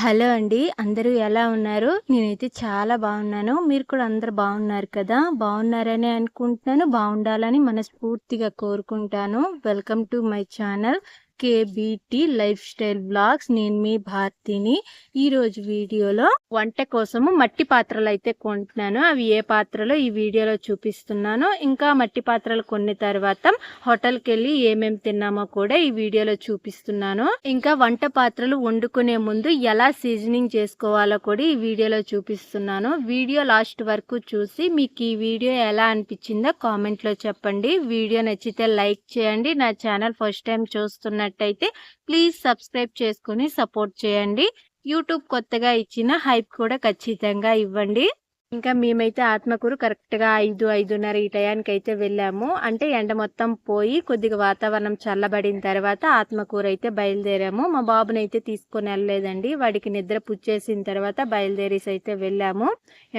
Hello అండి. అందరూ ఎలా ఉన్నారు? నేనైతే చాలా బాగున్నాను. మీరు కూడా అందరూ బాగున్నారు కదా! బాగున్నారనే అనుకుంటున్నాను. బాగుండాలని మనస్ఫూర్తిగా కోరుకుంటాను. Welcome to my channel KBT lifestyle blogs. నేను మీ భారతిని. ఈరోజు వీడియోలో వంట కోసము మట్టి పాత్రలు అయితే కొంటున్నాను. అవి ఏ పాత్రలో ఈ వీడియోలో చూపిస్తున్నాను. ఇంకా మట్టి పాత్రలు కొన్ని తర్వాత హోటల్కి వెళ్ళి ఏమేమి తిన్నామో కూడా ఈ వీడియోలో చూపిస్తున్నాను. ఇంకా వంట పాత్రలు వండుకునే ముందు ఎలా సీజనింగ్ చేసుకోవాలో కూడా ఈ వీడియోలో చూపిస్తున్నాను. వీడియో లాస్ట్ వరకు చూసి మీకు ఈ వీడియో ఎలా అనిపించిందో కామెంట్లో చెప్పండి. వీడియో నచ్చితే లైక్ చేయండి. నా ఛానల్ ఫస్ట్ టైం చూస్తున్నట్టయితే ప్లీజ్ సబ్స్క్రైబ్ చేసుకుని సపోర్ట్ చేయండి. యూట్యూబ్ కొత్తగా ఇచ్చిన హైప్ కూడా ఖచ్చితంగా ఇవ్వండి. ఇంకా మేమైతే ఆత్మకూరు కరెక్ట్గా 5-5:30 ఈ టయానికి అయితే వెళ్ళాము. అంటే ఎండ మొత్తం పోయి కొద్దిగా వాతావరణం చల్లబడిన తర్వాత ఆత్మకూరు అయితే బయలుదేరాము. మా బాబునైతే తీసుకొని వెళ్ళలేదండి. వాడికి నిద్ర పుచ్చేసిన తర్వాత బయలుదేరేసి అయితే వెళ్ళాము.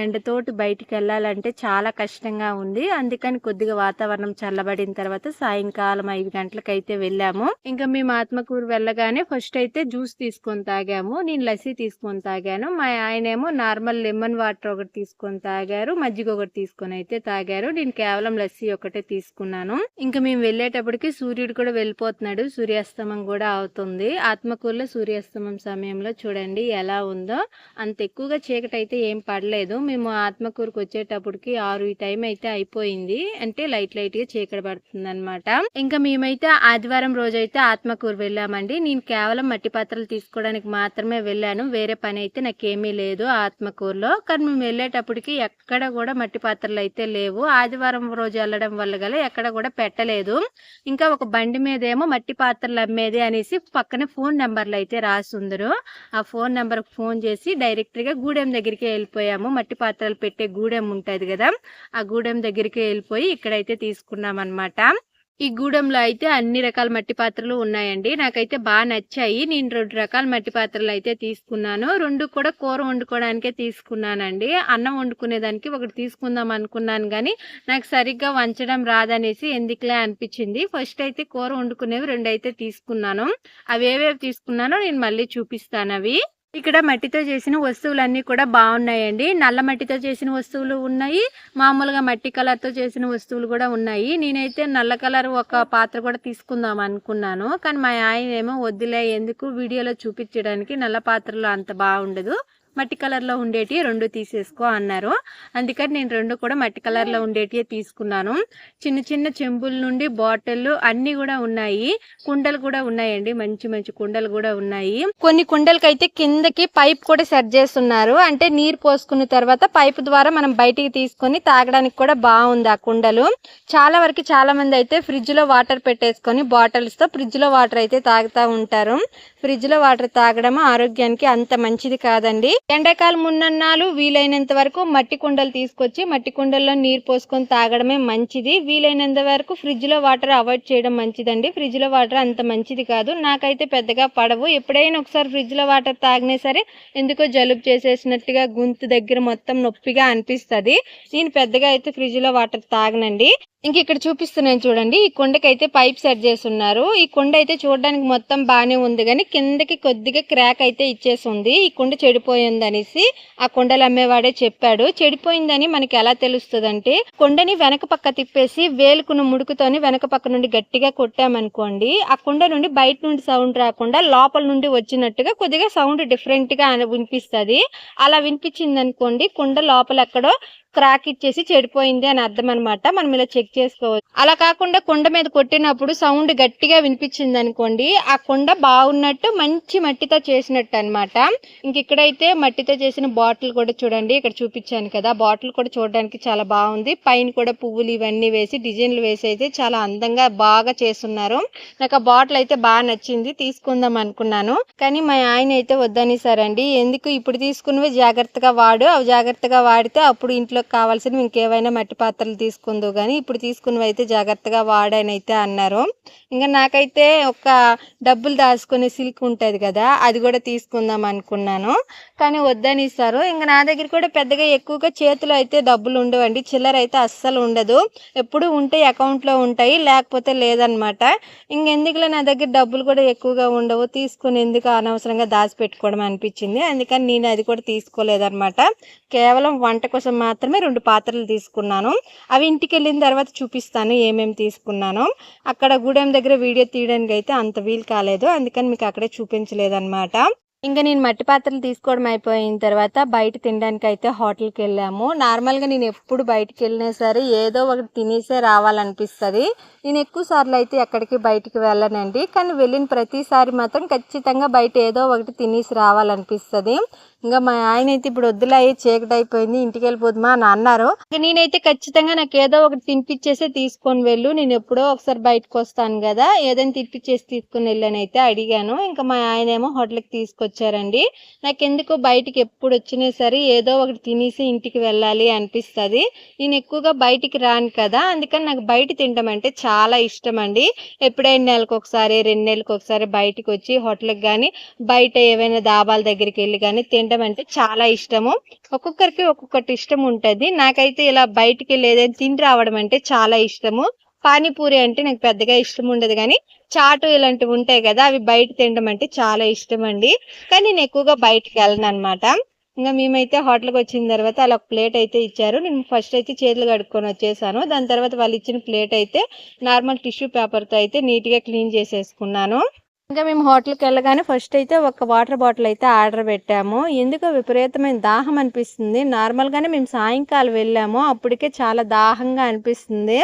ఎండతోటి బయటికి వెళ్ళాలంటే చాలా కష్టంగా ఉంది. అందుకని కొద్దిగా వాతావరణం చల్లబడిన తర్వాత సాయంకాలం 5 గంటలకు అయితే వెళ్ళాము. ఇంకా మేము ఆత్మకూరు వెళ్ళగానే ఫస్ట్ అయితే జ్యూస్ తీసుకొని తాగాము. నేను లస్సీ తీసుకొని తాగాను. మా ఆయనేమో నార్మల్ లెమన్ వాటర్ ఒకటి తీసుకొని తాగారు. మజ్జిగ ఒకటి తీసుకొని అయితే తాగారు. నేను కేవలం లస్సీ ఒకటే తీసుకున్నాను. ఇంకా మేము వెళ్ళేటప్పటికి సూర్యుడు కూడా వెళ్ళిపోతున్నాడు. సూర్యాస్తమం కూడా అవుతుంది. ఆత్మకూరులో సూర్యాస్తమం సమయంలో చూడండి ఎలా ఉందో. అంత ఎక్కువగా చీకటి అయితే ఏం పడలేదు. మేము ఆత్మకూరుకు వచ్చేటప్పటికి 6 ఈ టైం అయితే అయిపోయింది. అంటే లైట్ గా చీకటి పడుతుంది అనమాట. ఇంకా మేమైతే ఆదివారం రోజు అయితే ఆత్మకూరు వెళ్ళామండి. నేను కేవలం మట్టి పాత్రలు తీసుకోవడానికి మాత్రమే వెళ్ళాను. వేరే పని అయితే నాకేమీ లేదు ఆత్మకూరులో. కానీ మేము వెళ్ళేటప్పటికి ఎక్కడ కూడా మట్టి పాత్రలు అయితే లేవు. ఆదివారం రోజు వెళ్ళడం వల్ల గల ఎక్కడ కూడా పెట్టలేదు. ఇంకా ఒక బండి మీద ఏమో మట్టి పాత్రలు అమ్మేది అనేసి పక్కనే ఫోన్ నెంబర్లు అయితే రాసి ఉందరు. ఆ ఫోన్ నెంబర్కి ఫోన్ చేసి డైరెక్ట్ గా గూడెం దగ్గరికి వెళ్ళిపోయాము. మట్టి పాత్రలు పెట్టే గూడెం ఉంటది కదా, ఆ గూడెం దగ్గరికి వెళ్ళిపోయి ఇక్కడైతే తీసుకున్నాం అనమాట. ఈ గూడెంలో అయితే అన్ని రకాల మట్టి పాత్రలు ఉన్నాయండి. నాకైతే బాగా నచ్చాయి. నేను 2 రకాల మట్టి పాత్రలు అయితే తీసుకున్నాను. 2 కూడా కూర వండుకోవడానికే తీసుకున్నానండి. అన్నం వండుకునేదానికి ఒకటి తీసుకుందాం అనుకున్నాను కానీ నాకు సరిగ్గా వంచడం రాదనేసి ఎందుకులే అనిపించింది. ఫస్ట్ అయితే కూర వండుకునేవి 2 అయితే తీసుకున్నాను. అవి ఏవేవి తీసుకున్నానో నేను మళ్ళీ చూపిస్తాను. అవి ఇక్కడ మట్టితో చేసిన వస్తువులన్నీ కూడా బాగున్నాయండి. నల్ల మట్టితో చేసిన వస్తువులు ఉన్నాయి, మామూలుగా మట్టి కలర్తో చేసిన వస్తువులు కూడా ఉన్నాయి. నేనైతే నల్ల కలర్ ఒక పాత్ర కూడా తీసుకుందాం అనుకున్నాను. కానీ మా ఆయన ఏమో వద్దులే, ఎందుకు వీడియోలో చూపించడానికి, నల్ల పాత్రలో అంత బాగుండదు, మట్టి కలర్లో ఉండేటి 2 తీసేసుకో అన్నారు. అందుకని నేను 2 కూడా మట్టి కలర్లో ఉండేటివే తీసుకున్నాను. చిన్న చిన్న చెంబుల నుండి బాటిళ్ళు అన్నీ కూడా ఉన్నాయి. కుండలు కూడా ఉన్నాయండి, మంచి మంచి కుండలు కూడా ఉన్నాయి. కొన్ని కుండలకైతే కిందకి పైప్ కూడా సెట్ చేస్తున్నారు. అంటే నీరు పోసుకున్న తర్వాత పైప్ ద్వారా మనం బయటికి తీసుకొని తాగడానికి కూడా బాగుంది ఆ కుండలు. చాలా వరకు చాలా మంది అయితే ఫ్రిడ్జ్ లో వాటర్ పెట్టేసుకొని బాటిల్స్ తో ఫ్రిడ్జ్ లో వాటర్ అయితే తాగుతూ ఉంటారు. ఫ్రిడ్జ్ లో వాటర్ తాగడం ఆరోగ్యానికి అంత మంచిది కాదండి. ఎండాకాలం ఉన్నన్నాళ్ళు వీలైనంత వరకు మట్టి కుండలు తీసుకొచ్చి మట్టి కుండల్లో నీరు పోసుకొని తాగడమే మంచిది. వీలైనంత వరకు ఫ్రిడ్జ్ లో వాటర్ అవాయిడ్ చేయడం మంచిదండి. ఫ్రిడ్జ్ లో వాటర్ అంత మంచిది కాదు. నాకైతే పెద్దగా పడవు. ఎప్పుడైనా ఒకసారి ఫ్రిడ్జ్ లో వాటర్ తాగినా సరే ఎందుకో జలుబు చేసేసినట్టుగా గొంతు దగ్గర మొత్తం నొప్పిగా అనిపిస్తుంది. నేను పెద్దగా అయితే ఫ్రిడ్జ్ లో వాటర్ తాగనండి. ఇంక ఇక్కడ చూపిస్తున్నాను చూడండి. ఈ కుండకైతే పైప్ సెట్ చేసి ఉన్నారు. ఈ కుండ అయితే చూడడానికి మొత్తం బాగానే ఉంది కానీ కిందకి కొద్దిగా క్రాక్ అయితే ఇచ్చేసి ఉంది. ఈ కుండ చెడిపోయింది అనేసి ఆ కుండలు అమ్మేవాడే చెప్పాడు. చెడిపోయిందని మనకి ఎలా తెలుస్తుంది అంటే, కుండని వెనక పక్క తిప్పేసి వేలుకున్న ముడుకుతోని వెనక పక్క నుండి గట్టిగా కొట్టామనుకోండి, ఆ కుండ నుండి బయట నుండి సౌండ్ రాకుండా లోపల నుండి వచ్చినట్టుగా కొద్దిగా సౌండ్ డిఫరెంట్ గా వినిపిస్తుంది. అలా వినిపించింది అనుకోండి, కుండ లోపల ఎక్కడో క్రాక్ ఇచ్చేసి చెడిపోయింది అని అర్థం అనమాట. మనం ఇలా చెక్ చేసుకోవచ్చు. అలా కాకుండా కుండ మీద కొట్టినప్పుడు సౌండ్ గట్టిగా వినిపించింది అనుకోండి, ఆ కుండ బాగున్నట్టు మంచి మట్టితో చేసినట్టు అనమాట. ఇంక ఇక్కడైతే మట్టితో చేసిన బాటిల్ కూడా చూడండి, ఇక్కడ చూపించాను కదా, బాటిల్ కూడా చూడడానికి చాలా బాగుంది. పైన కూడా పువ్వులు ఇవన్నీ వేసి డిజైన్లు వేసి అయితే చాలా అందంగా బాగా చేస్తున్నారు. నాకు ఆ బాటిల్ అయితే బాగా నచ్చింది, తీసుకుందాం అనుకున్నాను. కానీ మా ఆయన అయితే వద్దనేసారండి. ఎందుకు, ఇప్పుడు తీసుకున్నవి జాగ్రత్తగా వాడు, అవి జాగ్రత్తగా వాడితే అప్పుడు ఇంట్లో వంటల్లోకి కావాల్సినవి ఇంకేవైనా మట్టి పాత్రలు తీసుకుందువు కానీ ఇప్పుడు తీసుకున్నవి అయితే జాగ్రత్తగా వాడని అయితే అన్నారు. ఇంకా నాకైతే ఒక డబ్బులు దాచుకునే సిల్క్ ఉంటుంది కదా, అది కూడా తీసుకుందాం అనుకున్నాను. కానీ వద్దని ఇస్తారు. ఇంకా నా దగ్గర కూడా పెద్దగా ఎక్కువగా చేతిలో అయితే డబ్బులు ఉండవండి, చిల్లర అయితే అస్సలు ఉండదు. ఎప్పుడు ఉంటే అకౌంట్లో ఉంటాయి, లేకపోతే లేదనమాట. ఇంకెందుకులే నా దగ్గర డబ్బులు కూడా ఎక్కువగా ఉండవు, తీసుకుని ఎందుకు అనవసరంగా దాచిపెట్టుకోవడం అనిపించింది. అందుకని నేను అది కూడా తీసుకోలేదన్నమాట. కేవలం వంట కోసం మాత్రమే 2 పాత్రలు తీసుకున్నాను. అవి ఇంటికి వెళ్ళిన తర్వాత చూపిస్తాను ఏమేమి తీసుకున్నాను. అక్కడ గూడెం దగ్గర వీడియో తీయడానికి అయితే అంత వీలు కాలేదు, అందుకని మీకు అక్కడే చూపించలేదన్నమాట. ఇంకా నేను మట్టి పాత్రలు తీసుకోవడం అయిపోయిన తర్వాత బయట తినడానికి అయితే హోటల్కి వెళ్ళాము. నార్మల్గా నేను ఎప్పుడు బయటికి వెళ్ళినా సరే ఏదో ఒకటి తినేసే రావాలనిపిస్తుంది. నేను ఎక్కువ సార్లు అయితే ఎక్కడికి బయటికి వెళ్ళనండి, కానీ వెళ్ళిన ప్రతిసారి మాత్రం ఖచ్చితంగా బయట ఏదో ఒకటి తినేసి రావాలనిపిస్తుంది. ఇంకా మా ఆయన అయితే ఇప్పుడు వద్దులే చీకటి అయిపోయింది ఇంటికి వెళ్ళిపోదుమా అని అన్నారు. ఇంకా నేనైతే ఖచ్చితంగా నాకు ఏదో ఒకటి తినిపించేసే తీసుకొని వెళ్ళు, నేను ఎప్పుడో ఒకసారి బయటకు వస్తాను కదా, ఏదైనా తినిపించేసి తీసుకుని వెళ్ళని అయితే అడిగాను. ఇంకా మా ఆయన ఏమో హోటల్కి తీసుకొచ్చారండి. నాకెందుకో బయటికి ఎప్పుడు వచ్చినా సరే ఏదో ఒకటి తినేసి ఇంటికి వెళ్ళాలి అనిపిస్తుంది. నేను ఎక్కువగా బయటికి రాను కదా, అందుకని నాకు బయట తినడం అంటే చాలా ఇష్టం అండి. ఎప్పుడైనా నెలకు ఒకసారి 2 నెలలకు ఒకసారి బయటికి వచ్చి హోటల్కి కానీ బయట ఏవైనా దాబాల దగ్గరికి వెళ్ళి కానీ తినడం అంటే చాలా ఇష్టము. ఒక్కొక్కరికి ఒక్కొక్కటి ఇష్టం ఉంటుంది. నాకైతే ఇలా బయటికి వెళ్ళి ఏదైనా తిని రావడం అంటే చాలా ఇష్టము. పానీపూరి అంటే నాకు పెద్దగా ఇష్టం ఉండదు, కానీ చాటు ఇలాంటివి ఉంటాయి కదా, అవి బయట తినడం అంటే చాలా ఇష్టం అండి. కానీ నేను ఎక్కువగా బయటికి వెళ్ళను అనమాట. ఇంకా మేమైతే హోటల్కి వచ్చిన తర్వాత అలా ఒక ప్లేట్ అయితే ఇచ్చారు. నేను ఫస్ట్ అయితే చేతులు కడుక్కొని వచ్చేసాను. దాని తర్వాత వాళ్ళు ఇచ్చిన ప్లేట్ అయితే నార్మల్ టిష్యూ పేపర్తో అయితే నీట్గా క్లీన్ చేసేసుకున్నాను. ఇంకా మేము హోటల్కి వెళ్ళగానే ఫస్ట్ అయితే ఒక వాటర్ బాటిల్ అయితే ఆర్డర్ పెట్టాము. ఎందుకో విపరీతమైన దాహం అనిపిస్తుంది. నార్మల్గానే మేము సాయంకాలం వెళ్ళాము, అప్పటికే చాలా దాహంగా అనిపిస్తుంది.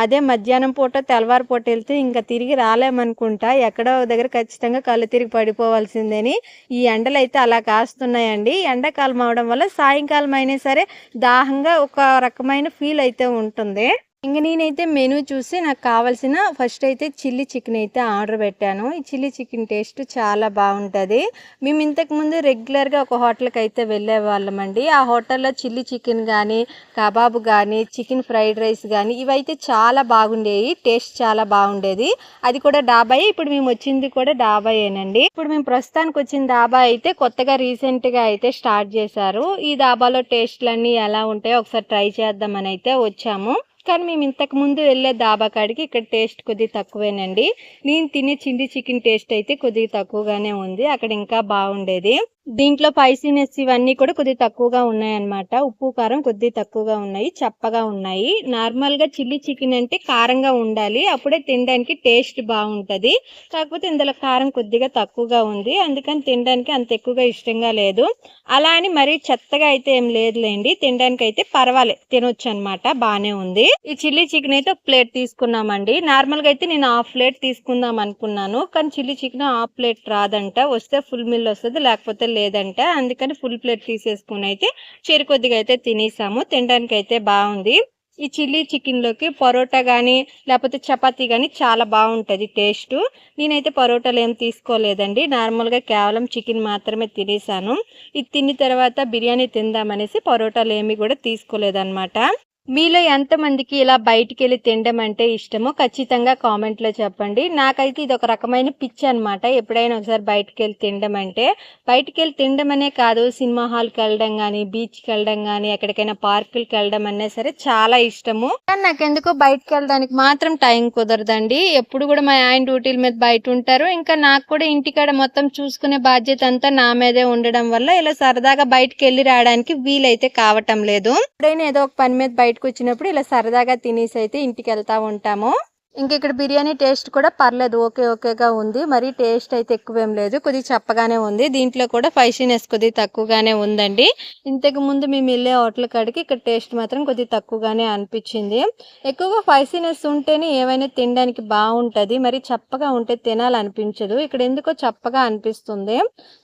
అదే మధ్యాహ్నం పూట తెల్లవారు పూట వెళ్తే ఇంకా తిరిగి రాలేమనుకుంటా, ఎక్కడో దగ్గర ఖచ్చితంగా కళ్ళు తిరిగి పడిపోవాల్సిందని. ఈ ఎండలు అయితే అలా కాస్తున్నాయండి. ఎండాకాలం అవడం వల్ల సాయంకాలం అయినా సరే దాహంగా ఒక రకమైన ఫీల్ అయితే ఉంటుంది. ఇంక నేనైతే మెనూ చూసి నాకు కావాల్సిన ఫస్ట్ అయితే చిల్లీ చికెన్ అయితే ఆర్డర్ పెట్టాను. ఈ చిల్లీ చికెన్ టేస్ట్ చాలా బాగుంటుంది. మేము ఇంతకుముందు రెగ్యులర్గా ఒక హోటల్కి అయితే వెళ్ళే వాళ్ళమండి. ఆ హోటల్లో చిల్లీ చికెన్ కానీ కబాబు కానీ చికెన్ ఫ్రైడ్ రైస్ కానీ ఇవైతే చాలా బాగుండేవి, టేస్ట్ చాలా బాగుండేది. అది కూడా డాబాయే. ఇప్పుడు మేము వచ్చింది కూడా డాబాయేనండి. ఇప్పుడు మేము ప్రస్తుతానికి వచ్చిన డాబా అయితే కొత్తగా రీసెంట్గా అయితే స్టార్ట్ చేశారు. ఈ డాబాలో టేస్ట్లన్నీ ఎలా ఉంటాయో ఒకసారి ట్రై చేద్దామని అయితే వచ్చాము. కానీ మేము ఇంతకు ముందు వెళ్ళే దాబా కాడికి ఇక్కడ టేస్ట్ కొద్దిగా తక్కువేనండి. నేను తినే చిల్లీ చికెన్ టేస్ట్ అయితే కొద్దిగా తక్కువగానే ఉంది, అక్కడ ఇంకా బాగుండేది. దీంట్లో స్పైసీనెస్ ఇవన్నీ కూడా కొద్దిగా తక్కువగా ఉన్నాయన్నమాట. ఉప్పు కారం కొద్దిగా తక్కువగా ఉన్నాయి, చప్పగా ఉన్నాయి. నార్మల్గా చిల్లీ చికెన్ అంటే కారంగా ఉండాలి, అప్పుడే తినడానికి టేస్ట్ బాగుంటుంది. కాకపోతే ఇందులో కారం కొద్దిగా తక్కువగా ఉంది, అందుకని తినడానికి అంత ఎక్కువగా ఇష్టంగా లేదు. అలా అని మరీ చెత్తగా అయితే ఏం లేదులేండి, తినడానికి అయితే పర్వాలేదు, తినొచ్చు అనమాట, బాగానే ఉంది. ఈ చిల్లీ చికెన్ అయితే ఒక ప్లేట్ తీసుకున్నామండి. నార్మల్గా అయితే నేను హాఫ్ ప్లేట్ తీసుకుందాం అనుకున్నాను, కానీ చిల్లీ చికెన్ హాఫ్ ప్లేట్ రాదంట, వస్తే ఫుల్ మిల్ వస్తుంది, లేకపోతే లేదంట. అందుకని ఫుల్ ప్లేట్ తీసేసుకుని అయితే చెరు కొద్దిగా అయితే తినేసాము. తినడానికి అయితే బాగుంది. ఈ చిల్లీ చికెన్లోకి పరోటా కానీ లేకపోతే చపాతీ కానీ చాలా బాగుంటుంది టేస్ట్. నేనైతే పరోటాలు ఏం తీసుకోలేదండి, నార్మల్గా కేవలం చికెన్ మాత్రమే తినేసాను. ఇది తిన్న తర్వాత బిర్యానీ తిందామనేసి పరోటాలు ఏమి కూడా తీసుకోలేదన్నమాట. మీలో ఎంతమందికి ఇలా బయటికి వెళ్ళి తినడం అంటే ఇష్టమో ఖచ్చితంగా కామెంట్లో చెప్పండి. నాకైతే ఇది ఒక రకమైన పిచ్చి అనమాట. ఎప్పుడైనా ఒకసారి బయటికి వెళ్ళి తినడం అంటే, బయటికి వెళ్ళి తినడం అనే కాదు, సినిమా హాల్కి వెళ్ళడం కానీ బీచ్కి వెళ్ళడం కానీ ఎక్కడికైనా పార్కులకి వెళ్ళడం అనే సరే చాలా ఇష్టము. కానీ నాకెందుకో బయటకు వెళ్ళడానికి మాత్రం టైం కుదరదండి. ఎప్పుడు కూడా మా ఆయన డ్యూటీల మీద బయట ఉంటారు, ఇంకా నాకు కూడా ఇంటికాడ మొత్తం చూసుకునే బాధ్యత అంతా నా మీదే ఉండడం వల్ల ఇలా సరదాగా బయటకు వెళ్ళి రావడానికి వీలైతే కావటం లేదు. ఎప్పుడైనా ఏదో ఒక పని మీద బయటకు వచ్చినప్పుడు ఇలా సరదాగా తినేసి అయితే ఇంటికి వెళ్తా ఉంటాము. ఇంక ఇక్కడ బిర్యానీ టేస్ట్ కూడా పర్లేదు, ఓకేగా ఉంది. మరి టేస్ట్ అయితే ఎక్కువేం లేదు, కొద్దిగా చప్పగానే ఉంది. దీంట్లో కూడా స్పైసీనెస్ కొద్దిగా తక్కువగానే ఉందండి. ఇంతకు ముందు మేము వెళ్ళే హోటల్ కాడికి ఇక్కడ టేస్ట్ మాత్రం కొద్దిగా తక్కువగానే అనిపించింది. ఎక్కువగా స్పైసీనెస్ ఉంటేనే ఏమైనా తినడానికి బాగుంటుంది, మరి చప్పగా ఉంటే తినాలనిపించదు. ఇక్కడ ఎందుకో చప్పగా అనిపిస్తుంది,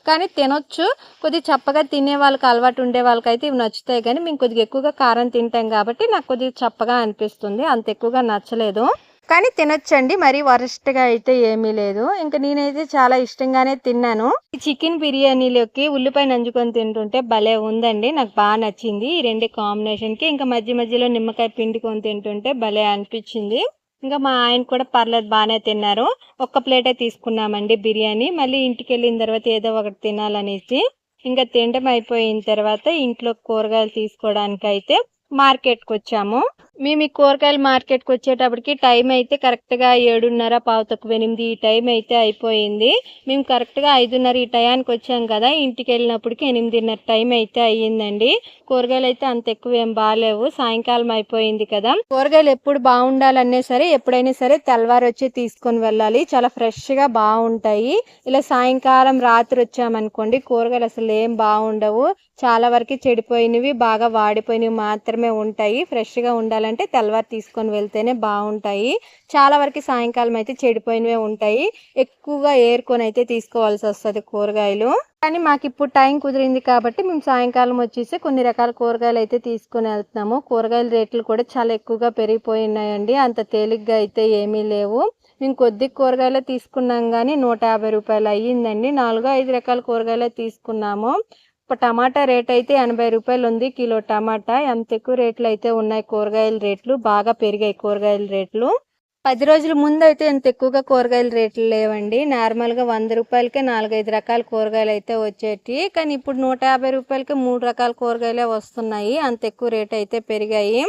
కానీ తినొచ్చు. కొద్దిగా చప్పగా తినే వాళ్ళకి అలవాటు ఉండే వాళ్ళకైతే ఇవి నచ్చుతాయి, కానీ మేము కొద్దిగా ఎక్కువగా కారం తింటాం కాబట్టి నాకు కొద్దిగా చప్పగా అనిపిస్తుంది, అంత ఎక్కువగా నచ్చలేదు. కానీ తినొచ్చండి. మరీ వరస్ట్‌గా అయితే ఏమీ లేదు. ఇంక నేనైతే చాలా ఇష్టంగానే తిన్నాను. ఈ చికెన్ బిర్యానీలోకి ఉల్లిపాయ నంజుకొని తింటుంటే భలే ఉందండి. నాకు నచ్చింది. ఈ 2 కాంబినేషన్‌కి ఇంకా మధ్య మధ్యలో నిమ్మకాయ పిండుకొని తింటుంటే భలే అనిపించింది. ఇంకా మా ఆయన కూడా పర్లేదు బానే తిన్నారు. ఒక్క ప్లేటే తీసుకున్నామండి బిర్యానీ. మళ్ళీ ఇంటికెళ్ళిన తర్వాత ఏదో ఒకటి తినాలనేసి. ఇంకా తినడం అయిపోయిన తర్వాత ఇంట్లో కూరగాయలు తీసుకోవడానికైతే మార్కెట్‌కొచ్చాము. మేము ఈ కూరగాయల మార్కెట్‌కొచ్చేటప్పటికి టైం అయితే కరెక్ట్‌గా 7:30 8 ఈ టైం అయితే అయిపోయింది. మేము కరెక్ట్‌గా 5:30 ఈ టయానికి వచ్చాం కదా! ఇంటికెళ్ళినప్పటికి 8:30 టైం అయితే అయ్యిందండి. కూరగాయలైతే అంత ఎక్కువ ఏం బాలేవు. సాయంకాలం అయిపోయింది కదా! కూరగాయలు ఎప్పుడు బావుండాలన్నా సరే ఎప్పుడైనా సరే తెల్లవారొచ్చి తీసుకొని వెళ్ళాలి. చాలా ఫ్రెష్‌గా బావుంటాయి. ఇలా సాయంకాలం రాత్రి వచ్చామనుకోండి కూరగాయలు అసలు ఏం బావుండవు. చాలా వరకు చెడిపోయినవి, బాగా వాడిపోయినవి మాత్రమే ఉంటాయి. ఫ్రెష్‌గా ఉండాలంటే తెల్లవారి తీసుకొని వెళ్తేనే బావుంటాయి. చాలా వరకు సాయంకాలం అయితే చెడిపోయినవే ఉంటాయి. ఎక్కువగా ఏరుకొనైతే తీసుకోవాల్సొస్తది కూరగాయలు. కానీ మాకిప్పుడు టైం కుదిరింది కాబట్టి మేము సాయంకాలం వచ్చేసి కొన్ని రకాల కూరగాయలైతే తీసుకొనెళ్తున్నాము. కూరగాయల రేట్లు కూడా చాలా ఎక్కువగా పెరిగిపోయున్నాయండి. అంత తేలిగ్గా అయితే ఏమీ లేవు. మేము కొద్ది కూరగాయలే తీసుకున్నాం గానీ రూ. 150 అయ్యిందండి. 4, 5 రకాల కూరగాయలే తీసుకున్నాము. టమాటా రేటయితే రూ. 80 ఉంది కిలో టమాటా. ఎంత ఎక్కువ రేట్లయితే ఉన్నాయి కూరగాయల రేట్లు. బాగా పెరిగాయి కూరగాయల రేట్లు. 10 రోజుల ముందయితే ఇంత ఎక్కువగా కూరగాయల రేట్లు లేవండి. నార్మల్‌గా రూ. 100కే 4, 5 రకాల కూరగాయలయితే వచ్చేటియి. కానీ ఇప్పుడు రూ. 150కి 3 రకాల కూరగాయలే వస్తున్నాయి. అంత ఎక్కువ రేటయితే పెరిగాయి.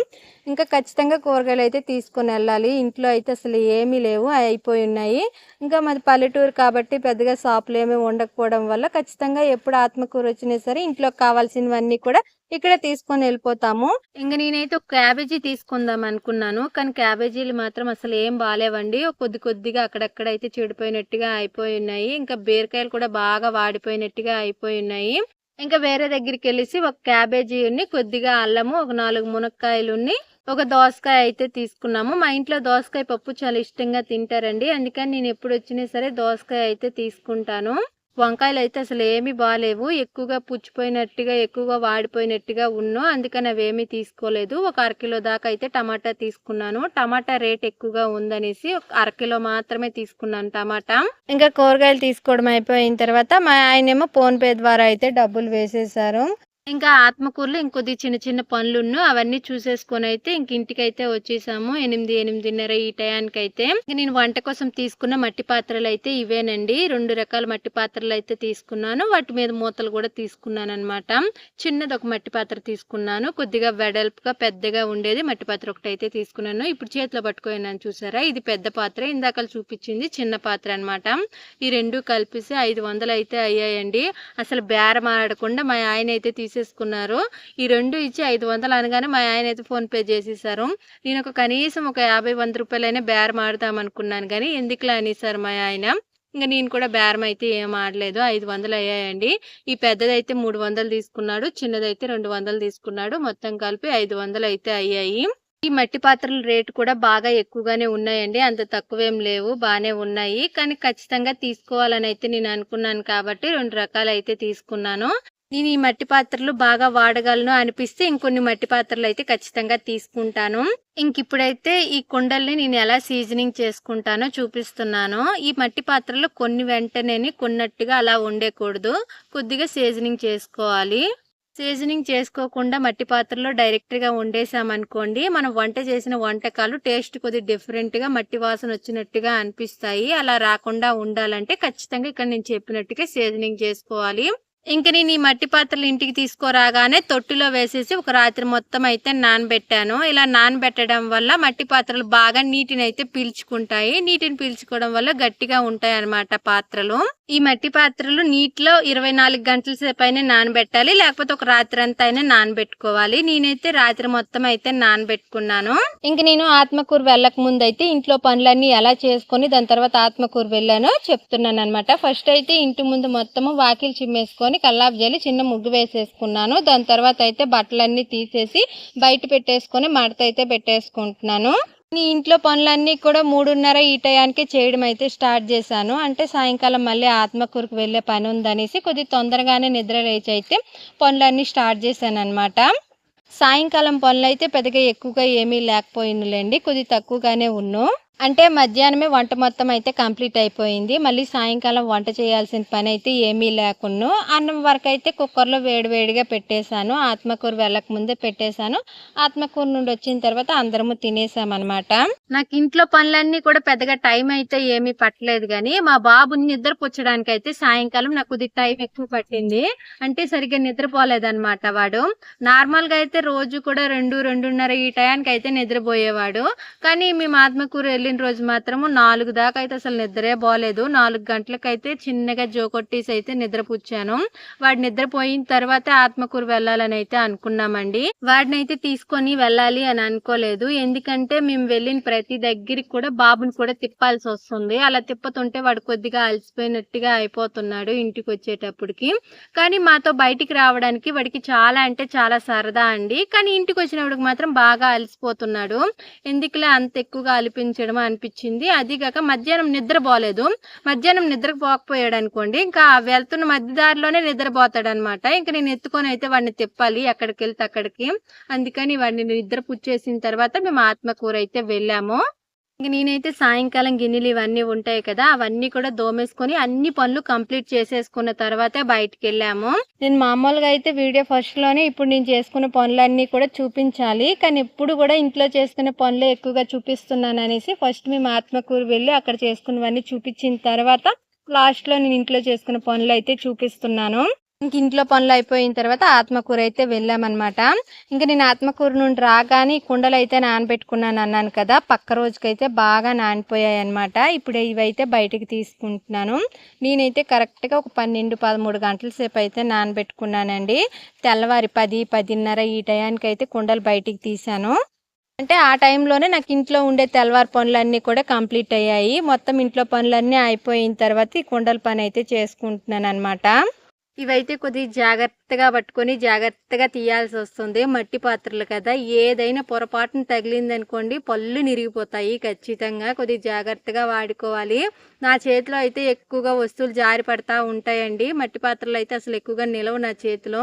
ఇంకా ఖచ్చితంగా కూరగాయలయితే తీసుకొనెళ్ళాలి. ఇంట్లో అయితే అసలు ఏమీ లేవు. అయిపోయున్నాయి. ఇంకా మాది పల్లెటూరు కాబట్టి పెద్దగా షాపులేమీ ఉండకపోవడం వల్ల ఖచ్చితంగా ఎప్పుడు ఆత్మకూర వచ్చినా సరే ఇంట్లోకి కావాల్సినవన్నీ కూడా ఇక్కడే తీసుకొని వెళ్ళిపోతాము. ఇంక నేనైతే ఒక క్యాబేజీ తీసుకుందాం అనుకున్నాను. కానీ క్యాబేజీలు మాత్రం అసలు ఏం బాలేవండి. కొద్ది కొద్దిగా అక్కడక్కడైతే చెడిపోయినట్టుగా అయిపోయున్నాయి. ఇంకా బీరకాయలు కూడా బాగా వాడిపోయినట్టుగా అయిపోయున్నాయి. ఇంకా వేరే దగ్గరికెళ్ళేసి ఒక క్యాబేజీని, కొద్దిగా అల్లము, ఒక 4 మునక్కాయలున్ని, ఒక దోసకాయ అయితే తీసుకున్నాము. మా ఇంట్లో దోసకాయ పప్పు చాలా ఇష్టంగా తింటారండి. అందుకని నేను ఎప్పుడొచ్చినా సరే దోసకాయ అయితే తీసుకుంటాను. వంకాయలైతే అసలు ఏమీ బాలేవు. ఎక్కువగా పుచ్చిపోయినట్టుగా, ఎక్కువగా వాడిపోయినట్టుగా అందుకని అవేమీ తీసుకోలేదు. ఒక అరకిలో దాకా అయితే టమాటా తీసుకున్నాను. టమాటా రేట్ ఎక్కువగా ఉందనేసి ఒక అరకిలో మాత్రమే తీసుకున్నాను టమాటా. ఇంకా కూరగాయలు తీసుకోవడం అయిపోయిన తర్వాత మా ఆయనేమో ఫోన్‌పే ద్వారా అయితే డబ్బులు వేసేశారు. ఇంకా ఆత్మకూరులో ఇంకొద్ది చిన్న చిన్న పనులున్ను అవన్నీ చూసేసుకొనైతే ఇంటికైతే వచ్చేసాము. 8, 8:30 ఈ టయానికైతే. నేను వంట కోసం తీసుకున్న మట్టి పాత్రలైతే ఇవేనండి. 2 రకాల మట్టి పాత్రలైతే తీసుకున్నాను. వాటి మీద మూతలు కూడా తీసుకున్నాననమాట. చిన్నది ఒక మట్టి పాత్ర తీసుకున్నాను. కొద్దిగా వెడల్పుగా పెద్దగా ఉండేది మట్టి పాత్ర ఒకటైతే తీసుకున్నాను. ఇప్పుడు చేతిలో పట్టుకున్నాను చూసారా, ఇది పెద్ద పాత్ర. ఇందాక చూపించింది చిన్న పాత్ర అనమాట. ఈ 2 కలిపేసి 500 అయితే అయ్యాయండి. అసలు బేరం ఆడకుండా మా ఆయన అయితే తీసేసుకున్నారు. ఈ 2 ఇచ్చి 500 అనగానే మా ఆయన అయితే ఫోన్‌పే చేసేసారు. నేను కనీసం ఒక 50, 100 రూపాయలైనా బేరం ఆడదాం అనుకున్నాను కానీ ఎందుకులే అనేసారు మా ఆయన. ఇంక నేను కూడా బేరం అయితే ఏం ఆడలేదు. 500 అయ్యాయండి. ఈ పెద్దదైతే 300 తీసుకున్నాడు. చిన్నదైతే 200 తీసుకున్నాడు. మొత్తం కలిపి 500 అయితే అయ్యాయి. ఈ మట్టి పాత్రల రేటు కూడా బాగా ఎక్కువగానే ఉన్నాయండి. అంత తక్కువేం లేవు. బానే ఉన్నాయి. కానీ ఖచ్చితంగా తీసుకోవాలని అయితే నేను అనుకున్నాను కాబట్టి 2 రకాలైతే తీసుకున్నాను. నేను ఈ మట్టి పాత్రలు బాగా వాడగలను అనిపిస్తే ఇంకొన్ని మట్టి పాత్రలు అయితే ఖచ్చితంగా తీసుకుంటాను. ఇంకిప్పుడైతే ఈ కుండల్ని నేను ఎలా సీజనింగ్ చేసుకుంటానో చూపిస్తున్నాను. ఈ మట్టి పాత్రలు కొన్ని వెంటనే కొన్నట్టుగా అలా ఉండకూడదు. కొద్దిగా సీజనింగ్ చేసుకోవాలి. సీజనింగ్ చేసుకోకుండా మట్టి పాత్రలో డైరెక్ట్‌గా వండేసామనుకోండి, మనం వంట చేసిన వంటకాలు టేస్ట్ కొద్దిగా డిఫరెంట్‌గా మట్టి వాసన వచ్చినట్టుగా అనిపిస్తాయి. అలా రాకుండా ఉండాలంటే ఖచ్చితంగా ఇక్కడ నేను చెప్పినట్టుగా సీజనింగ్ చేసుకోవాలి. ఇంక నేను ఈ మట్టి పాత్రలు ఇంటికి తీసుకురాగానే తొట్టిలో వేసేసి ఒక రాత్రి మొత్తం అయితే నానబెట్టాను. ఇలా నానబెట్టడం వల్ల మట్టి పాత్రలు బాగా నీటినైతే పీల్చుకుంటాయి. నీటిని పీల్చుకోవడం వల్ల గట్టిగా ఉంటాయి అన్నమాట పాత్రలు. ఈ మట్టి పాత్రలు నీటిలో 24 గంటల సేపు అయినా నానబెట్టాలి. లేకపోతే ఒక రాత్రి అంతా అయినా నానబెట్టుకోవాలి. నేనైతే రాత్రి మొత్తం అయితే నానబెట్టుకున్నాను. ఇంక నేను ఆత్మకూరు వెళ్ళక ముందు అయితే ఇంట్లో పనులన్నీ ఎలా చేసుకొని దాని తర్వాత ఆత్మకూరు వెళ్ళానో చెప్తున్నాను అనమాట. ఫస్ట్ అయితే ఇంటి ముందు మొత్తము వాకిలి చిమ్మేసుకొని కల్లాపు జల్లి చిన్న ముగ్గు వేసేసుకున్నాను. దాని తర్వాత అయితే బట్టలన్నీ తీసేసి బయట పెట్టేసుకొని మడత అయితే పెట్టేసుకుంటున్నాను. ఈ ఇంట్లో పనులన్నీ కూడా 3:30 ఈ టయానికి చేయడం అయితే స్టార్ట్ చేశాను. అంటే సాయంకాలం మళ్ళీ ఆత్మకూరుకు వెళ్ళే పని ఉందనేసి కొద్దిగా తొందరగానే నిద్ర లేచి అయితే పనులన్నీ స్టార్ట్ చేశాను అనమాట. సాయంకాలం పనులు అయితే పెద్దగా ఎక్కువగా ఏమీ లేకపోయిందిలేండి, కొద్దిగా తక్కువగానే ఉన్ను. అంటే మధ్యాహ్నమే వంట మొత్తం అయితే కంప్లీట్ అయిపోయింది. మళ్ళీ సాయంకాలం వంట చేయాల్సిన పని అయితే ఏమీ లేకున్ను. అన్నం వరకైతే కుక్కర్‌లో వేడివేడిగా పెట్టేశాను. ఆత్మకూరు వెళ్ళకముందే పెట్టేశాను. ఆత్మకూరు నుండి వచ్చిన తర్వాత అందరము తినేసామనమాట. నాకు ఇంట్లో పనులన్నీ కూడా పెద్దగా టైం అయితే ఏమీ పట్టలేదు గానీ, మా బాబుని నిద్రపుచ్చడానికైతే సాయంకాలం నాకు కొద్దిగా టైం ఎక్కువ పట్టింది. అంటే సరిగ్గా నిద్రపోలేదనమాట వాడు. నార్మల్‌గా అయితే రోజు కూడా 2, 2:30 ఈ టయానికైతే నిద్రపోయేవాడు. కానీ మేము ఆత్మకూరు వెళ్ళిన రోజు మాత్రము 4 దాకా అయితే అసలు నిద్రే పోలేదు. 4 గంటలకైతే చిన్నగా జోకొట్టేసి అయితే నిద్రపుచ్చాను. వాడు నిద్రపోయిన తర్వాత ఆత్మకూరు వెళ్ళాలని అయితే అనుకున్నామండి. వాడినైతే తీసుకొని వెళ్ళాలి అని అనుకోలేదు. ఎందుకంటే మేము వెళ్ళిన ప్రతి దగ్గరికి కూడా బాబుని కూడా తిప్పాల్సి వస్తుంది. అలా తిప్పుతుంటే వాడు కొద్దిగా అలసిపోయినట్టుగా అయిపోతున్నాడు ఇంటికి వచ్చేటప్పటికి. కానీ మాతో బయటికి రావడానికి వాడికి చాలా అంటే చాలా సరదా అండి. కానీ ఇంటికి వచ్చినప్పటికి మాత్రం బాగా అలసిపోతున్నాడు. ఎందుకులే అంత ఎక్కువగా అలిపించడం అనిపించింది. అదిగాక మధ్యాహ్నం నిద్రపోలేదు. మధ్యాహ్నం నిద్రకు పోకపోయాడనుకోండి, ఇంకా వెళ్తున్న మధ్య దారిలోనే నిద్రపోతాడనమాట. ఇంక నేను ఎత్తుకొని అయితే వాడిని తిప్పాలి ఎక్కడికెళ్తే అక్కడికి. అందుకని వాడిని నిద్ర పుచ్చేసిన తర్వాత మేము ఆత్మకూరు అయితే వెళ్ళాము. ఇంక నేనైతే సాయంకాలం గిన్నెలు ఇవన్నీ ఉంటాయి కదా, అవన్నీ కూడా దోమేసుకొని అన్ని పనులు కంప్లీట్ చేసేసుకున్న తర్వాతే బయటికెళ్ళాము. నేను మామూలుగా అయితే వీడియో ఫస్ట్‌లోనే ఇప్పుడు నేను చేసుకున్న పనులన్నీ కూడా చూపించాలి. కానీ ఎప్పుడు కూడా ఇంట్లో చేసుకునే పనులే ఎక్కువగా చూపిస్తున్నాననేసి ఫస్ట్ మేము ఆత్మకూరు వెళ్ళి అక్కడ చేసుకున్నవన్నీ చూపించిన తర్వాత లాస్ట్‌లో నేను ఇంట్లో చేసుకున్న పనులైతే చూపిస్తున్నాను. ఇంక ఇంట్లో పనులు అయిపోయిన తర్వాత ఆత్మకూరు అయితే వెళ్ళామన్నమాట. ఇంక నేను ఆత్మకూరు నుండి రాగానే ఈ కుండలైతే నానబెట్టుకున్నాను అన్నాను కదా, పక్క రోజుకైతే బాగా నానిపోయాయన్నమాట. ఇప్పుడు ఇవైతే బయటికి తీసుకుంటున్నాను. నేనైతే కరెక్ట్‌గా ఒక 12, 13 గంటల సేపు అయితే నానబెట్టుకున్నానండి. తెల్లవారి 10, 10:30 ఈ టయానికైతే కుండలు బయటికి తీశాను. అంటే ఆ టైంలోనే నాకు ఇంట్లో ఉండే తెల్లవారి పనులన్నీ కూడా కంప్లీట్ అయ్యాయి. మొత్తం ఇంట్లో పనులన్నీ అయిపోయిన తర్వాత ఈ కుండల పని అయితే చేసుకుంటున్నానన్నమాట. ఇవైతే కొద్దిగా జాగ్రత్తగా పట్టుకొని జాగ్రత్తగా తీయాల్సి వస్తుంది. మట్టి పాత్రలు కదా, ఏదైనా పొరపాటున తగిలిందనుకోండి పళ్ళు నిరిగిపోతాయి ఖచ్చితంగా. కొద్దిగా జాగ్రత్తగా వాడుకోవాలి. నా చేతిలో అయితే ఎక్కువగా వస్తువులు జారి పడతా ఉంటాయండి. మట్టి పాత్రలు అయితే అసలు ఎక్కువగా నిలవు నా చేతిలో.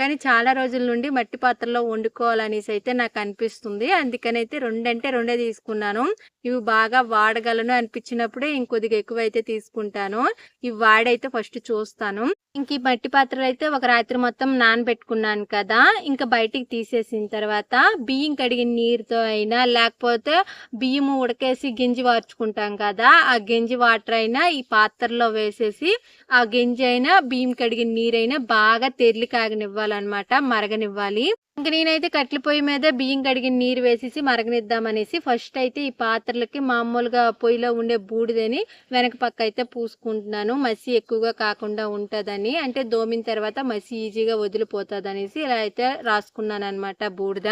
కానీ చాలా రోజుల నుండి మట్టి పాత్రలో వండుకోవాలనేసి అయితే నాకు అనిపిస్తుంది. అందుకనైతే 2 అంటే 2 తీసుకున్నాను. ఇవి బాగా వాడగలను అనిపించినప్పుడే ఇంకొద్దిగా ఎక్కువైతే తీసుకుంటాను. ఇవి వాడైతే ఫస్ట్ చూస్తాను. ఇంక ఈ మట్టి పాత్రలు అయితే ఒక రాత్రి మొత్తం నానబెట్టుకున్నాను కదా, ఇంకా బయటికి తీసేసిన తర్వాత బియ్యం కడిగిన నీరుతో అయినా లేకపోతే బియ్యము ఉడకేసి గింజి వార్చుకుంటాం కదా, ఆ గింజి వాటర్ అయినా ఈ పాత్రలో వేసేసి ఆ గింజి అయినా బియ్యం కడిగిన నీరైనా బాగా తెర్లి కాగనివ్వాలన్నమాట, మరగనివ్వాలి. ఇంక నేనైతే కట్టెల పొయ్యి మీద బియ్యం కడిగిన నీరు వేసేసి మరగనిద్దామనేసి ఫస్ట్ అయితే ఈ పాత్రలకి మామూలుగా పొయ్యిలో ఉండే బూడిదని వెనక పక్క అయితే పూసుకుంటున్నాను. మసి ఎక్కువగా కాకుండా ఉంటుందని, అంటే దోమిన తర్వాత మసి ఈజీగా వదిలిపోతుంది అనేసి ఇలా అయితే రాసుకున్నాను అనమాట బూడిద.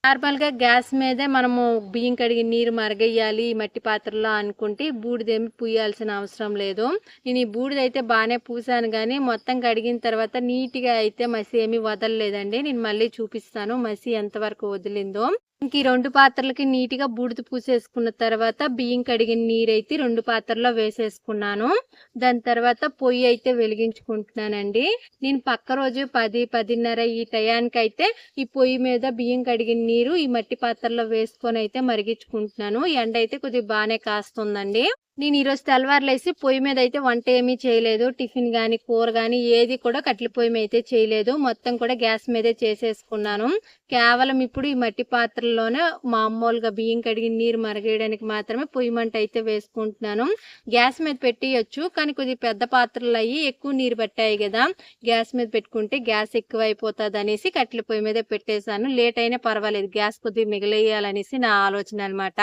నార్మల్గా గ్యాస్ మీదే మనము బియ్యం కడిగిన నీరు మరగేయాలి ఈ మట్టి పాత్రలో అనుకుంటే బూడిదేమి పూయాల్సిన అవసరం లేదు. నేను ఈ బూడిద అయితే బాగానే పూసాను కానీ మొత్తం కడిగిన తర్వాత నీట్గా అయితే మసి ఏమి వదలలేదండి. నేను మళ్ళీ చూపిస్తాను మసి ఎంతవరకు వదిలిందో. ఇంక ఈ 2 పాత్రలకి నీట్గా బూడిద పూసేసుకున్న తర్వాత బియ్యం కడిగిన నీరైతే 2 పాత్రల్లో వేసేసుకున్నాను. దాని తర్వాత పొయ్యి అయితే వెలిగించుకుంటున్నానండి. నేను పక్క రోజు 10, 10:30 ఈ టయానికైతే ఈ పొయ్యి మీద బియ్యం కడిగిన నీరు ఈ మట్టి పాత్రలో వేసుకొని అయితే మరిగించుకుంటున్నాను. ఎండ అయితే కొద్దిగా బాగానే కాస్తుందండి. నేను ఈరోజు తెల్లవారులేసి పొయ్యి మీద అయితే వంట ఏమీ చేయలేదు. టిఫిన్ కానీ కూర కానీ ఏది కూడా కట్టెల పొయ్యి మీద అయితే చేయలేదు. మొత్తం కూడా గ్యాస్ మీదే చేసేసుకున్నాను. కేవలం ఇప్పుడు ఈ మట్టి పాత్రల్లోనే మామూలుగా బియ్యం కడిగిన నీరు మరగేయడానికి మాత్రమే పొయ్యి మంట అయితే వేసుకుంటున్నాను. గ్యాస్ మీద పెట్టేయచ్చు కానీ కొద్దిగా పెద్ద పాత్రలు అయ్యి ఎక్కువ నీరు పట్టాయి కదా, గ్యాస్ మీద పెట్టుకుంటే గ్యాస్ ఎక్కువ అయిపోతుంది అనేసి కట్టెల పొయ్యి మీదే పెట్టేశాను. లేట్ అయినా పర్వాలేదు, గ్యాస్ కొద్దిగా మిగిలేయాలనేసి నా ఆలోచన అనమాట.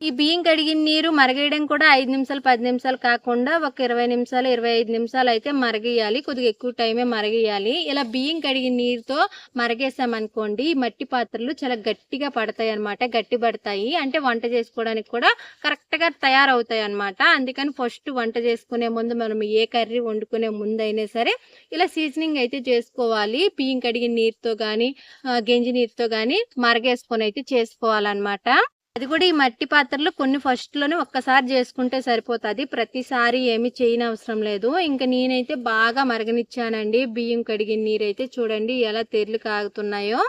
ఈ బియ్యం కడిగిన నీరు మరగేయడం కూడా 5 నిమిషాలు 10 నిమిషాలు కాకుండా ఒక 20 నిమిషాలు 25 నిమిషాలు అయితే మరగేయాలి. కొద్దిగా ఎక్కువ టైమే మరగేయాలి. ఇలా బియ్యం కడిగిన నీరుతో మరగేసామనుకోండి ఈ మట్టి పాత్రలు చాలా గట్టిగా పడతాయి అనమాట, గట్టి పడతాయి. అంటే వంట చేసుకోవడానికి కూడా కరెక్ట్గా తయారవుతాయి అనమాట. అందుకని ఫస్ట్ వంట చేసుకునే ముందు మనం ఏ కర్రీ వండుకునే ముందు అయినా సరే ఇలా సీజనింగ్ అయితే చేసుకోవాలి. బియ్యం కడిగిన నీరుతో కానీ గంజి నీరుతో కానీ మరగేసుకొని అయితే చేసుకోవాలన్నమాట. అది కూడా ఈ మట్టి పాత్రలు కొన్ని ఫస్ట్లోనే ఒక్కసారి చేసుకుంటే సరిపోతుంది, ప్రతిసారి ఏమి చేయనవసరం లేదు. ఇంకా నేనైతే బాగా మరగనిచ్చానండి. బియ్యం కడిగిన నీరైతే చూడండి ఎలా తెర్లు కాగుతున్నాయో.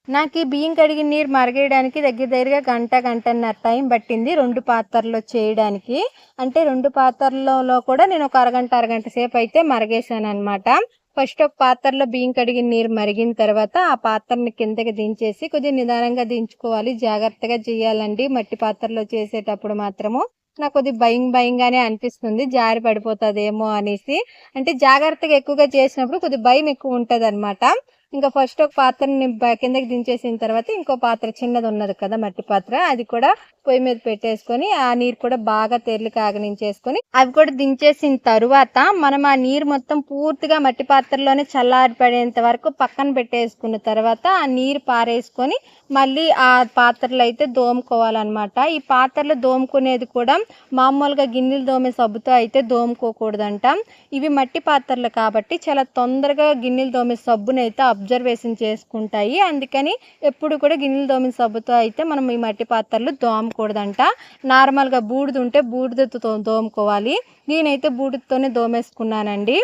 నాకు ఈ బియ్యం కడిగిన నీరు మరిగేయడానికి దగ్గరగా గంటన్నర టైం పట్టింది 2 పాత్రల్లో చేయడానికి. అంటే 2 పాత్రలలో కూడా నేను ఒక అరగంట సేపు అయితే మరిగేసాననమాట. ఫస్ట్ ఒక పాత్రలో బియ్యం కడిగిన నీరు మరిగిన తర్వాత ఆ పాత్రని కిందకి దించేసి కొద్దిగా నిదానంగా దించుకోవాలి. జాగ్రత్తగా చేయాలండి. మట్టి పాత్రలో చేసేటప్పుడు మాత్రము నాకు కొద్దిగా భయంగానే అనిపిస్తుంది. జారి పడిపోతుందేమో అనేసి. అంటే జాగ్రత్తగా ఎక్కువగా చేసినప్పుడు కొద్దిగా భయం ఎక్కువ ఉంటదనమాట. ఇంకా ఫస్ట్ ఒక పాత్రని కిందకి దించేసిన తర్వాత ఇంకో పాత్ర చిన్నది ఉన్నది కదా మట్టి పాత్ర, అది కూడా పొయ్యి మీద పెట్టేసుకొని ఆ నీరు కూడా బాగా తెరలి కాగనించేసుకొని అవి కూడా దించేసిన తరువాత మనం ఆ నీరు మొత్తం పూర్తిగా మట్టి పాత్రలోనే చల్లారి పడేంత వరకు పక్కన పెట్టేసుకున్న తర్వాత ఆ నీరు పారేసుకొని మళ్ళీ ఆ పాత్రలు అయితే దోముకోవాలన్నమాట. ఈ పాత్రలు దోముకునేది కూడా మామూలుగా గిన్నెలు దోమే సబ్బుతో అయితే దోముకోకూడదంట. ఇవి మట్టి పాత్రలు కాబట్టి చాలా తొందరగా గిన్నెలు దోమే సబ్బుని అయితే అబ్జర్వేషన్ చేసుకుంటాయి. అందుకని ఎప్పుడు కూడా గిన్నెలు దోమిన సబ్బుతో అయితే మనం ఈ మట్టి పాత్రలు దోమకూడదంట. నార్మల్గా బూడిద ఉంటే బూడిదతో దోముకోవాలి. నేనైతే బూడిదతోనే దోమేసుకున్నానండి.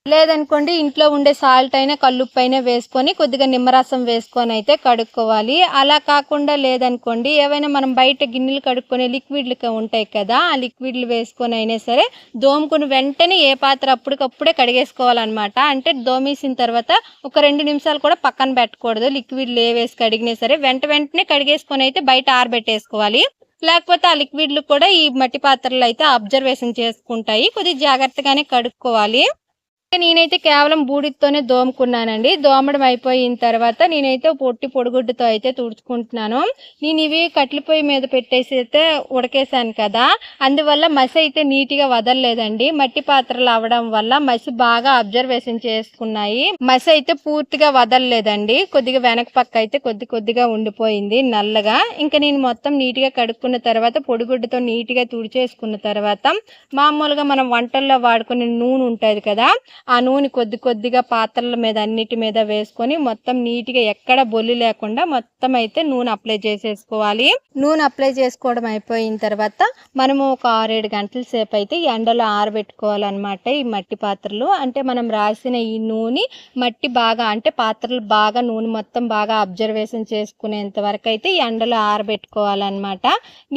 లేదనుకోండి ఇంట్లో ఉండే సాల్ట్ అయినా కల్లుప్పు అయినా వేసుకొని కొద్దిగా నిమ్మరసం వేసుకొని అయితే కడుక్కోవాలి. అలా కాకుండా లేదనుకోండి ఏవైనా మనం బయట గిన్నెలు కడుక్కునే లిక్విడ్లు ఉంటాయి కదా, ఆ లిక్విడ్లు వేసుకొని అయినా సరే దోముకుని వెంటనే ఏ పాత్ర అప్పటికప్పుడే కడిగేసుకోవాలన్నమాట. అంటే దోమేసిన తర్వాత ఒక 2 నిమిషాలు కూడా పక్కన పెట్టకూడదు. లిక్విడ్లు ఏ వేసి కడిగినా సరే వెంటనే కడిగేసుకొని అయితే బయట ఆరబెట్టేసుకోవాలి. లేకపోతే ఆ లిక్విడ్లు కూడా ఈ మట్టి పాత్రలు అయితే అబ్జర్వేషన్ చేసుకుంటాయి. కొద్దిగా జాగ్రత్తగానే కడుక్కోవాలి. నేనైతే కేవలం బూడిదతోనే దోముకున్నానండి. దోమడం అయిపోయిన తర్వాత నేనైతే పొడిగుడ్డుతో అయితే తుడుచుకుంటున్నాను. నేను ఇవి కట్టెల పొయ్యి మీద పెట్టేసి అయితే ఉడకేసాను కదా, అందువల్ల మసి అయితే నీట్గా వదలలేదండి. మట్టి పాత్రలు అవడం వల్ల మసి బాగా అబ్జర్వేషన్ చేసుకున్నాయి. మసి అయితే పూర్తిగా వదలలేదండి. కొద్దిగా వెనక పక్క అయితే కొద్దిగా ఉండిపోయింది నల్లగా. ఇంకా నేను మొత్తం నీట్గా కడుక్కున్న తర్వాత పొడిగుడ్డుతో నీట్గా తుడిచేసుకున్న తర్వాత మామూలుగా మనం వంటల్లో వాడుకునే నూనె ఉంటుంది కదా, ఆ నూనె కొద్దిగా పాత్రల మీద అన్నిటి మీద వేసుకొని మొత్తం నీట్గా ఎక్కడ బొల్లి లేకుండా మొత్తం అయితే నూనె అప్లై చేసేసుకోవాలి. నూనె అప్లై చేసుకోవడం అయిపోయిన తర్వాత మనము ఒక 6-7 గంటల సేపు అయితే ఎండలో ఆరబెట్టుకోవాలన్నమాట. ఈ మట్టి పాత్రలు అంటే మనం రాసిన ఈ నూనె మట్టి బాగా అంటే పాత్రలు బాగా నూనె మొత్తం బాగా అబ్జర్వేషన్ చేసుకునేంత వరకు అయితే ఎండలో ఆరబెట్టుకోవాలన్నమాట.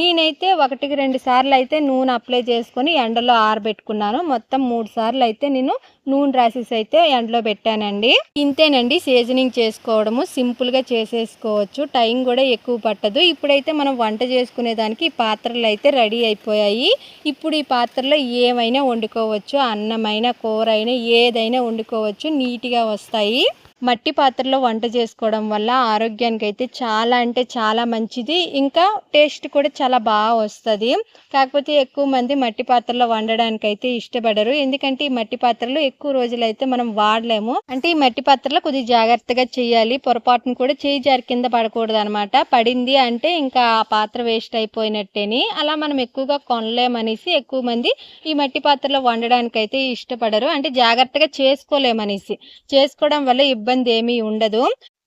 నేనైతే 1-2 సార్లు అయితే నూనె అప్లై చేసుకొని ఎండలో ఆరబెట్టుకున్నాను. మొత్తం 3 సార్లు అయితే నేను నూనె రాసేసి అయితే ఎండలో పెట్టానండి. ఇంతేనండి సీజనింగ్ చేసుకోవడము. సింపుల్గా చేసేసుకోవచ్చు. టైం కూడా ఎక్కువ పట్టదు. ఇప్పుడైతే మనం వంట చేసుకునేదానికి ఈ పాత్రలు అయితే రెడీ అయిపోయాయి. ఇప్పుడు ఈ పాత్రలో ఏమైనా వండుకోవచ్చు. అన్నమైనా కూర అయినా ఏదైనా వండుకోవచ్చు. నీట్గా వస్తాయి. మట్టి పాత్రలో వంట చేసుకోవడం వల్ల ఆరోగ్యానికి అయితే చాలా అంటే చాలా మంచిది. ఇంకా టేస్ట్ కూడా చాలా బాగా వస్తుంది. కాకపోతే ఎక్కువ మంది మట్టి పాత్రలో వండడానికి అయితే ఇష్టపడరు. ఎందుకంటే ఈ మట్టి పాత్రలు ఎక్కువ రోజులైతే మనం వాడలేము. అంటే ఈ మట్టి పాత్రలో కొద్దిగా జాగ్రత్తగా చేయాలి. పొరపాటును కూడా చేయి జారి కింద పడకూడదు అనమాట. పడింది అంటే ఇంకా ఆ పాత్ర వేస్ట్ అయిపోయినట్టేని. అలా మనం ఎక్కువగా కొనలేమనేసి ఎక్కువ మంది ఈ మట్టి పాత్రలో వండడానికి అయితే ఇష్టపడరు. అంటే జాగ్రత్తగా చేసుకోలేమనేసి. చేసుకోవడం వల్ల ఇబ్బంది ఏమీ ఉండదు.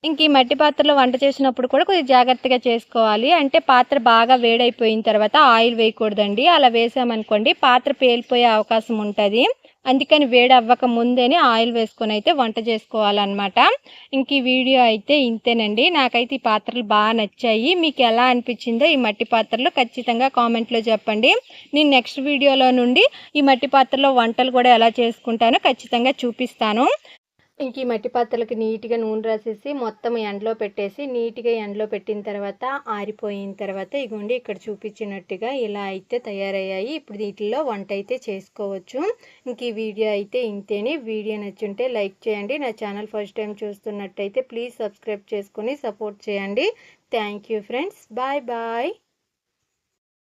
ఇంక ఈ మట్టి పాత్రలో వంట చేసినప్పుడు కూడా కొద్దిగా జాగ్రత్తగా చేసుకోవాలి. అంటే పాత్ర బాగా వేడైపోయిన తర్వాత ఆయిల్ వేయకూడదండి. అలా వేసామనుకోండి పాత్ర పేలిపోయే అవకాశం ఉంటుంది. అందుకని వేడి అవ్వక ముందేనే ఆయిల్ వేసుకొని అయితే వంట చేసుకోవాలన్నమాట. ఇంక ఈ వీడియో అయితే ఇంతేనండి. నాకైతే ఈ పాత్రలు బాగా నచ్చాయి. మీకు ఎలా అనిపించిందో ఈ మట్టి పాత్రలు ఖచ్చితంగా కామెంట్లో చెప్పండి. నేను నెక్స్ట్ వీడియోలో నుండి ఈ మట్టి పాత్రలో వంటలు కూడా ఎలా చేసుకుంటానో ఖచ్చితంగా చూపిస్తాను. ఇంక ఈ మట్టి పాత్రలకి నీట్గా నూనె రాసేసి మొత్తం ఎండలో పెట్టేసి నీట్గా ఎండలో పెట్టిన తర్వాత ఆరిపోయిన తర్వాత ఇగోండి ఇక్కడ చూపించినట్టుగా ఇలా అయితే తయారయ్యాయి. ఇప్పుడు వీటిల్లో వంట అయితే చేసుకోవచ్చు. ఇంక ఈ వీడియో అయితే ఇంతేనే. వీడియో నచ్చుంటే లైక్ చేయండి. నా ఛానల్ ఫస్ట్ టైం చూస్తున్నట్టయితే ప్లీజ్ సబ్స్క్రైబ్ చేసుకొని సపోర్ట్ చేయండి. Thank you friends. Bye bye.